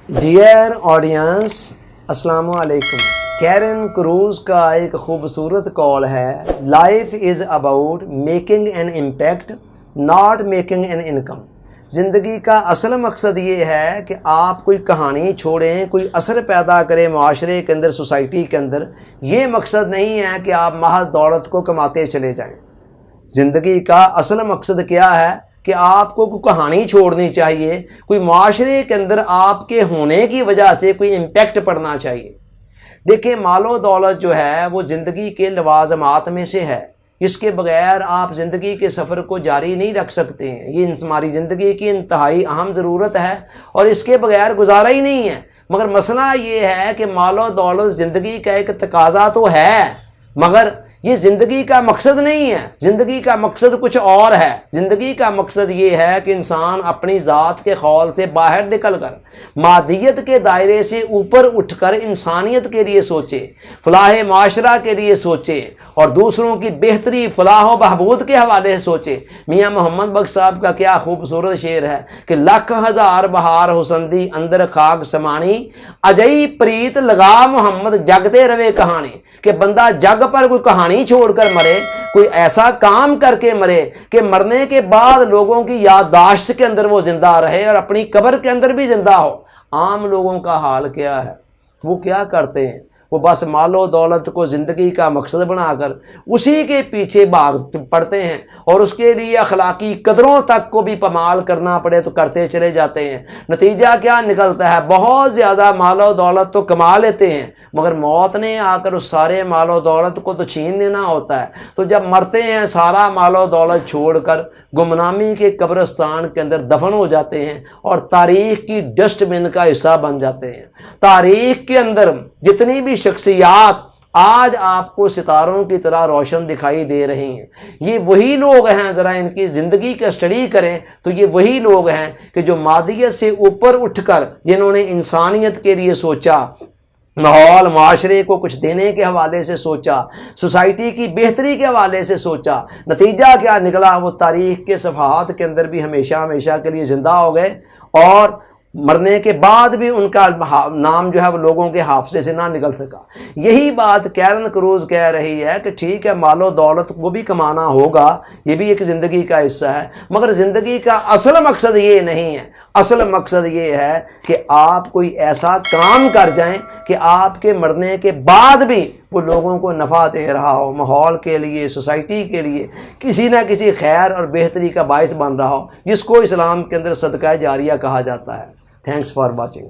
Dear audience, अस्सलाम वालेकुम। Karen cruise का एक खूबसूरत कॉल है, life is about making an impact not making an income. ज़िंदगी का असल मकसद ये है कि आप कोई कहानी छोड़ें, कोई असर पैदा करें माशरे के अंदर, सोसाइटी के अंदर। ये मकसद नहीं है कि आप महज दौलत को कमाते चले जाएं। ज़िंदगी का असल मकसद क्या है कि आपको कोई कहानी छोड़नी चाहिए, कोई माशरे के अंदर आपके होने की वजह से कोई इम्पैक्ट पड़ना चाहिए। देखिए, मालो दौलत जो है वो ज़िंदगी के लवाजमात में से है। इसके बगैर आप ज़िंदगी के सफ़र को जारी नहीं रख सकते हैं। ये हमारी ज़िंदगी की इंतहाई अहम ज़रूरत है और इसके बगैर गुजारा ही नहीं है। मगर मसला ये है कि मालो दौलत ज़िंदगी का एक तकाजा तो है, मगर ये ज़िंदगी का मकसद नहीं है। ज़िंदगी का मकसद कुछ और है। ज़िंदगी का मकसद ये है कि इंसान अपनी ज़ात के खौल से बाहर निकल कर मादियत के दायरे से ऊपर उठकर इंसानियत के लिए सोचे, फलाह माशरा के लिए सोचे और दूसरों की बेहतरी फलाह बहबूद के हवाले से सोचे। मियाँ मोहम्मद बख्श साहब का क्या खूबसूरत शेर है कि लख हज़ार बहार हुसंदी अंदर खाक समानी, अजई प्रीत लगा मोहम्मद जगते रवे कहानी। कि बंदा जग पर कोई कहानी छोड़कर मरे, कोई ऐसा काम करके मरे कि मरने के बाद लोगों की याददाश्त के अंदर वो जिंदा रहे और अपनी कब्र के अंदर भी जिंदा हो। आम लोगों का हाल क्या है? वो क्या करते हैं? वो बस मालो दौलत को ज़िंदगी का मकसद बनाकर उसी के पीछे भाग पड़ते हैं और उसके लिए अखलाकी कदरों तक को भी पमाल करना पड़े तो करते चले जाते हैं। नतीजा क्या निकलता है? बहुत ज़्यादा मालो दौलत तो कमा लेते हैं, मगर मौत ने आकर उस सारे मालो दौलत को तो छीन लेना होता है। तो जब मरते हैं सारा मालो दौलत छोड़कर गुमनामी के कब्रिस्तान के अंदर दफन हो जाते हैं और तारीख की डस्टबिन का हिस्सा बन जाते हैं। तारीख के अंदर जितनी भी शख्सियात आज आपको सितारों की तरह रोशन दिखाई दे रही हैं, ये वही लोग हैं, ज़रा इनकी ज़िंदगी का स्टडी करें तो ये वही लोग हैं कि जो मादियत से ऊपर उठकर जिन्होंने इंसानियत के लिए सोचा, माहौल माशरे को कुछ देने के हवाले से सोचा, सोसाइटी की बेहतरी के हवाले से सोचा। नतीजा क्या निकला? वो तारीख के सफ़हात के अंदर भी हमेशा हमेशा के लिए ज़िंदा हो गए और मरने के बाद भी उनका नाम जो है वो लोगों के हाफजे से ना निकल सका। यही बात कैरन क्रूज कह रही है कि ठीक है, मालो दौलत को भी कमाना होगा, ये भी एक ज़िंदगी का हिस्सा है, मगर ज़िंदगी का असल मकसद ये नहीं है। असल मकसद ये है कि आप कोई ऐसा काम कर जाएं कि आपके मरने के बाद भी वो लोगों को नफ़ा दे रहा हो, माहौल के लिए, सोसाइटी के लिए किसी ना किसी खैर और बेहतरी का बायस बन रहा हो, जिसको इस्लाम के अंदर सदका जारिया कहा जाता है। Thanks for watching.